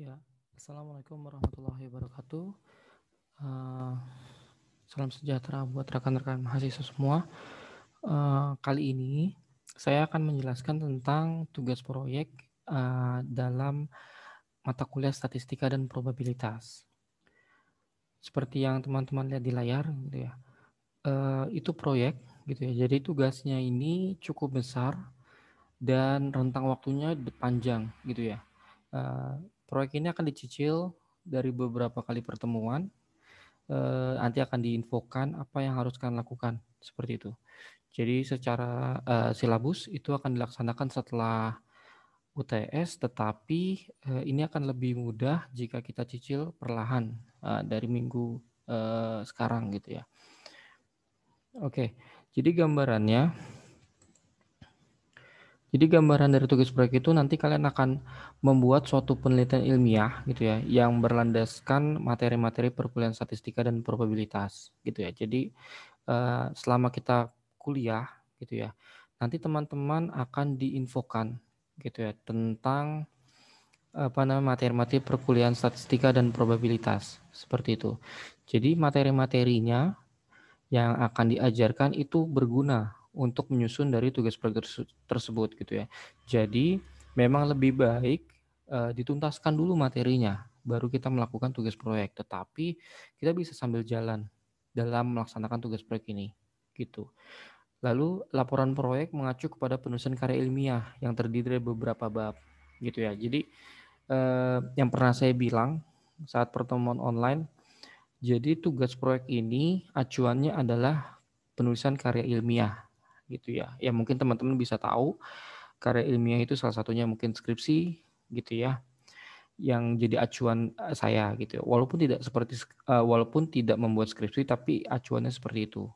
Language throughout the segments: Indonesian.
Ya, Assalamualaikum warahmatullahi wabarakatuh. Eh, Salam sejahtera buat rekan-rekan mahasiswa semua. Kali ini saya akan menjelaskan tentang tugas proyek dalam mata kuliah statistika dan probabilitas. Seperti yang teman-teman lihat di layar, gitu ya. Itu proyek, gitu ya. Jadi tugasnya ini cukup besar dan rentang waktunya panjang, gitu ya. Proyek ini akan dicicil dari beberapa kali pertemuan. Nanti akan diinfokan apa yang harus kalian lakukan, seperti itu. Jadi secara silabus itu akan dilaksanakan setelah UTS, tetapi ini akan lebih mudah jika kita cicil perlahan dari minggu sekarang gitu ya. Oke, jadi gambaran dari tugas proyek itu nanti kalian akan membuat suatu penelitian ilmiah gitu ya, yang berlandaskan materi-materi perkuliahan statistika dan probabilitas gitu ya. Jadi selama kita kuliah gitu ya, nanti teman-teman akan diinfokan gitu ya tentang materi-materi perkuliahan statistika dan probabilitas seperti itu. Jadi materi-materinya yang akan diajarkan itu berguna untuk menyusun dari tugas proyek tersebut gitu ya. Jadi memang lebih baik dituntaskan dulu materinya, baru kita melakukan tugas proyek. Tetapi kita bisa sambil jalan dalam melaksanakan tugas proyek ini gitu. Lalu laporan proyek mengacu kepada penulisan karya ilmiah yang terdiri dari beberapa bab gitu ya. Jadi yang pernah saya bilang saat pertemuan online, jadi tugas proyek ini acuannya adalah penulisan karya ilmiah gitu ya. Ya mungkin teman-teman bisa tahu karya ilmiah itu salah satunya mungkin skripsi gitu ya, yang jadi acuan saya gitu ya. Walaupun tidak membuat skripsi tapi acuannya seperti itu.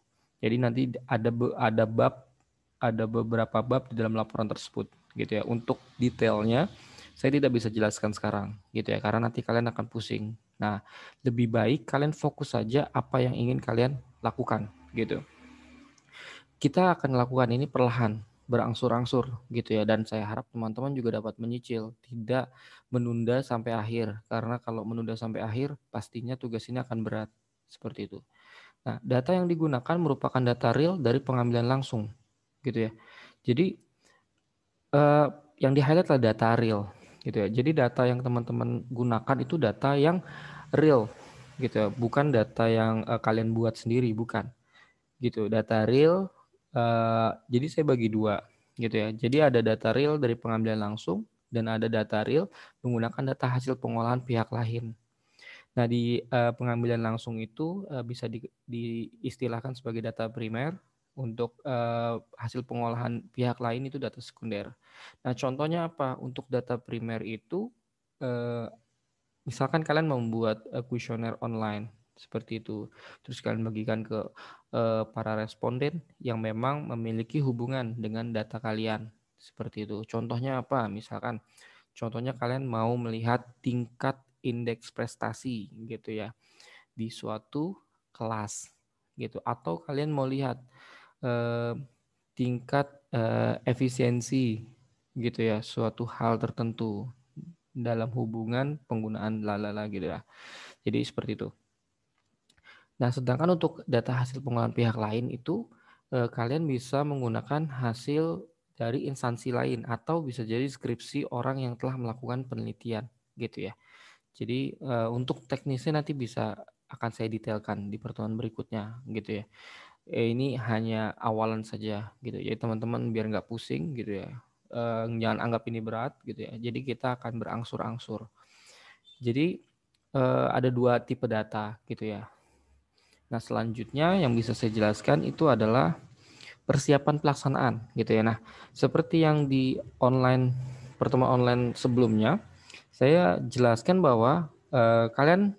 Jadi nanti ada beberapa bab di dalam laporan tersebut gitu ya. Untuk detailnya saya tidak bisa jelaskan sekarang gitu ya, karena nanti kalian akan pusing. Nah, lebih baik kalian fokus saja apa yang ingin kalian lakukan gitu. Kita akan lakukan ini perlahan, berangsur-angsur gitu ya, dan saya harap teman-teman juga dapat menyicil, tidak menunda sampai akhir, karena kalau menunda sampai akhir pastinya tugas ini akan berat seperti itu. Nah, data yang digunakan merupakan data real dari pengambilan langsung gitu ya. Jadi eh, yang di-highlight adalah data real gitu ya. Jadi data yang teman-teman gunakan itu data yang real gitu ya, bukan data yang kalian buat sendiri, bukan gitu. Data real, jadi saya bagi dua gitu ya. Jadi ada data real dari pengambilan langsung dan ada data real menggunakan data hasil pengolahan pihak lain. Nah, di pengambilan langsung itu bisa diistilahkan sebagai data primer. Untuk hasil pengolahan pihak lain itu data sekunder. Nah, contohnya apa? Untuk data primer itu eh, misalkan kalian membuat kuesioner online seperti itu, terus kalian bagikan ke para responden yang memang memiliki hubungan dengan data kalian seperti itu. Contohnya apa? Misalkan contohnya kalian mau melihat tingkat indeks prestasi gitu ya di suatu kelas gitu, atau kalian mau lihat eh, tingkat efisiensi gitu ya suatu hal tertentu dalam hubungan penggunaan lalala gitu ya. Jadi seperti itu. Nah, sedangkan untuk data hasil pengolahan pihak lain itu kalian bisa menggunakan hasil dari instansi lain atau bisa jadi skripsi orang yang telah melakukan penelitian gitu ya. Jadi untuk teknisnya nanti akan saya detailkan di pertemuan berikutnya gitu ya. Ini hanya awalan saja gitu ya, teman-teman biar nggak pusing gitu ya. Jangan anggap ini berat gitu ya. Jadi kita akan berangsur-angsur. Jadi ada dua tipe data gitu ya. Nah, selanjutnya yang bisa saya jelaskan itu adalah persiapan pelaksanaan gitu ya. Nah, seperti yang di pertemuan online sebelumnya, saya jelaskan bahwa kalian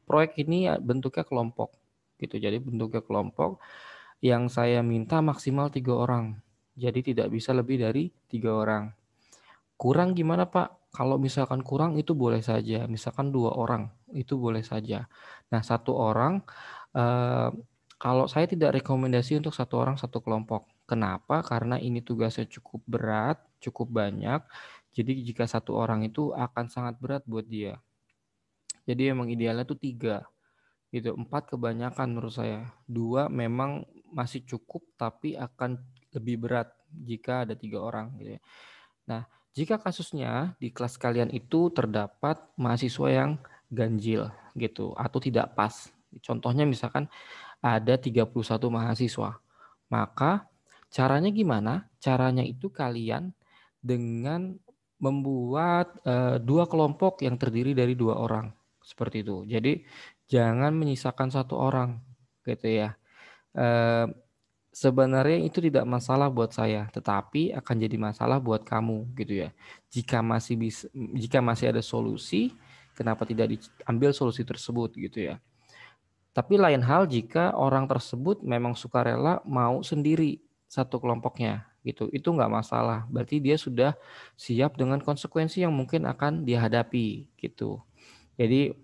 proyek ini bentuknya kelompok gitu. Jadi bentuknya kelompok yang saya minta maksimal 3 orang. Jadi tidak bisa lebih dari 3 orang. Kurang gimana Pak? Kalau misalkan kurang itu boleh saja. Misalkan 2 orang itu boleh saja. Nah, 1 orang kalau saya tidak rekomendasi untuk 1 orang 1 kelompok. Kenapa? Karena ini tugasnya cukup berat, cukup banyak. Jadi jika satu orang itu akan sangat berat buat dia. Jadi emang idealnya tuh 3 gitu. 4 kebanyakan menurut saya. 2 memang masih cukup tapi akan lebih berat jika ada 3 orang gitu ya. Nah, jika kasusnya di kelas kalian itu terdapat mahasiswa yang ganjil gitu atau tidak pas. Contohnya misalkan ada 31 mahasiswa. Maka caranya gimana? Caranya itu kalian dengan membuat 2 kelompok yang terdiri dari 2 orang. Seperti itu. Jadi jangan menyisakan 1 orang gitu ya. Eh, Sebenarnya itu tidak masalah buat saya, tetapi akan jadi masalah buat kamu gitu ya. Jika masih ada solusi, kenapa tidak diambil solusi tersebut gitu ya. Tapi lain hal jika orang tersebut memang sukarela mau sendiri satu kelompoknya gitu. Itu nggak masalah. Berarti dia sudah siap dengan konsekuensi yang mungkin akan dihadapi gitu. Jadi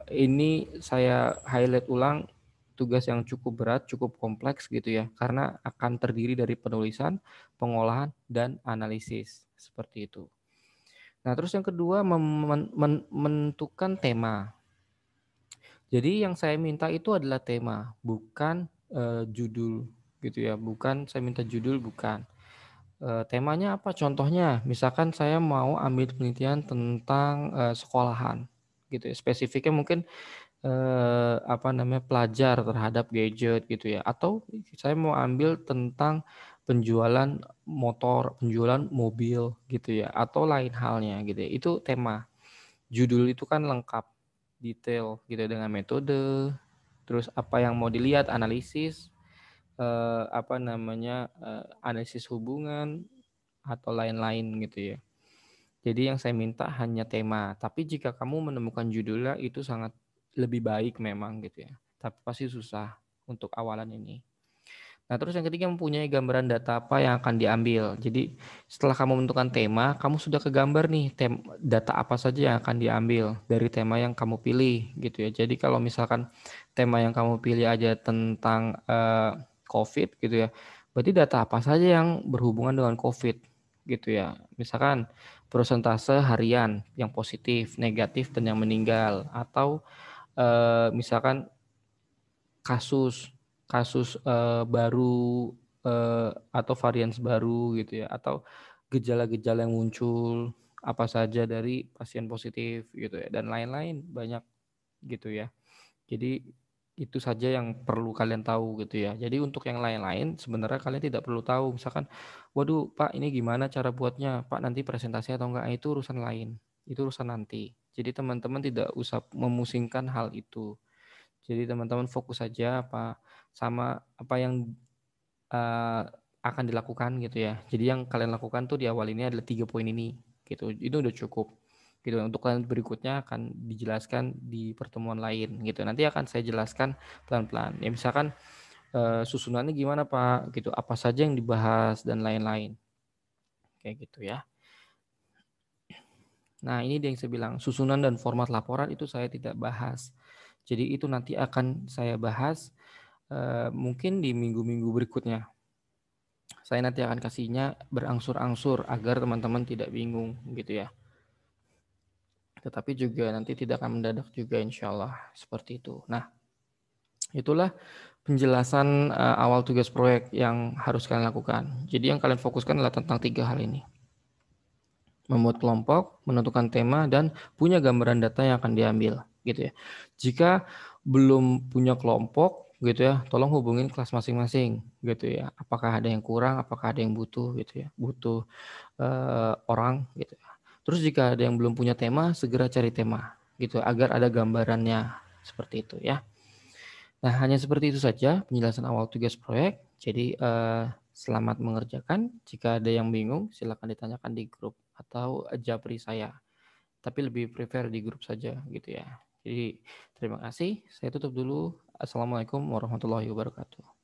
ini saya highlight ulang tugas yang cukup berat, cukup kompleks gitu ya, karena akan terdiri dari penulisan, pengolahan, dan analisis seperti itu. Nah, terus yang kedua menentukan tema. Jadi yang saya minta itu adalah tema, bukan judul gitu ya, bukan saya minta judul bukan. Temanya apa? Contohnya, misalkan saya mau ambil penelitian tentang sekolahan gitu ya. Spesifiknya mungkin apa namanya pelajar terhadap gadget gitu ya, atau saya mau ambil tentang penjualan motor, penjualan mobil gitu ya, atau lain halnya gitu ya. Itu tema. Judul itu kan lengkap, detail gitu ya, dengan metode, terus apa yang mau dilihat, analisis apa namanya analisis hubungan atau lain-lain gitu ya. Jadi yang saya minta hanya tema. Tapi jika kamu menemukan judulnya itu sangat lebih baik memang gitu ya. Tapi pasti susah untuk awalan ini. Nah, terus yang ketiga mempunyai gambaran data apa yang akan diambil. Jadi setelah kamu menentukan tema, kamu sudah kegambar nih data apa saja yang akan diambil dari tema yang kamu pilih gitu ya. Jadi kalau misalkan tema yang kamu pilih aja tentang COVID gitu ya, berarti data apa saja yang berhubungan dengan COVID gitu ya. Misalkan persentase harian yang positif, negatif, dan yang meninggal. Atau misalkan kasus kasus baru atau varian baru gitu ya, atau gejala-gejala yang muncul apa saja dari pasien positif gitu ya, dan lain-lain banyak gitu ya. Jadi itu saja yang perlu kalian tahu gitu ya. Jadi untuk yang lain-lain sebenarnya kalian tidak perlu tahu. Misalkan, waduh Pak ini gimana cara buatnya? Pak nanti presentasi atau enggak? Itu urusan lain. Itu urusan nanti. Jadi teman-teman tidak usah memusingkan hal itu. Jadi teman-teman fokus saja apa yang uh, akan dilakukan gitu ya. Jadi yang kalian lakukan tuh di awal ini adalah 3 poin ini gitu. Itu udah cukup. Gitu. Untuk kalian berikutnya akan dijelaskan di pertemuan lain gitu. Nanti akan saya jelaskan pelan-pelan. Ya misalkan susunannya gimana Pak gitu. Apa saja yang dibahas dan lain-lain. Kayak gitu ya. Nah, ini dia yang saya bilang, susunan dan format laporan itu saya tidak bahas. Jadi itu nanti akan saya bahas mungkin di minggu-minggu berikutnya. Saya nanti akan kasihnya berangsur-angsur agar teman-teman tidak bingung gitu ya. Tetapi juga nanti tidak akan mendadak juga insya Allah seperti itu. Nah, itulah penjelasan awal tugas proyek yang harus kalian lakukan. Jadi yang kalian fokuskan adalah tentang 3 hal ini. Membuat kelompok, menentukan tema, dan punya gambaran data yang akan diambil gitu ya. Jika belum punya kelompok gitu ya, tolong hubungin kelas masing-masing gitu ya. Apakah ada yang kurang, apakah ada yang butuh gitu ya, butuh orang gitu ya. Terus jika ada yang belum punya tema, segera cari tema gitu agar ada gambarannya seperti itu ya. Nah, hanya seperti itu saja penjelasan awal tugas proyek. Jadi selamat mengerjakan. Jika ada yang bingung, silakan ditanyakan di grup atau japri saya. Tapi lebih prefer di grup saja gitu ya. Jadi terima kasih. Saya tutup dulu. Assalamualaikum warahmatullahi wabarakatuh.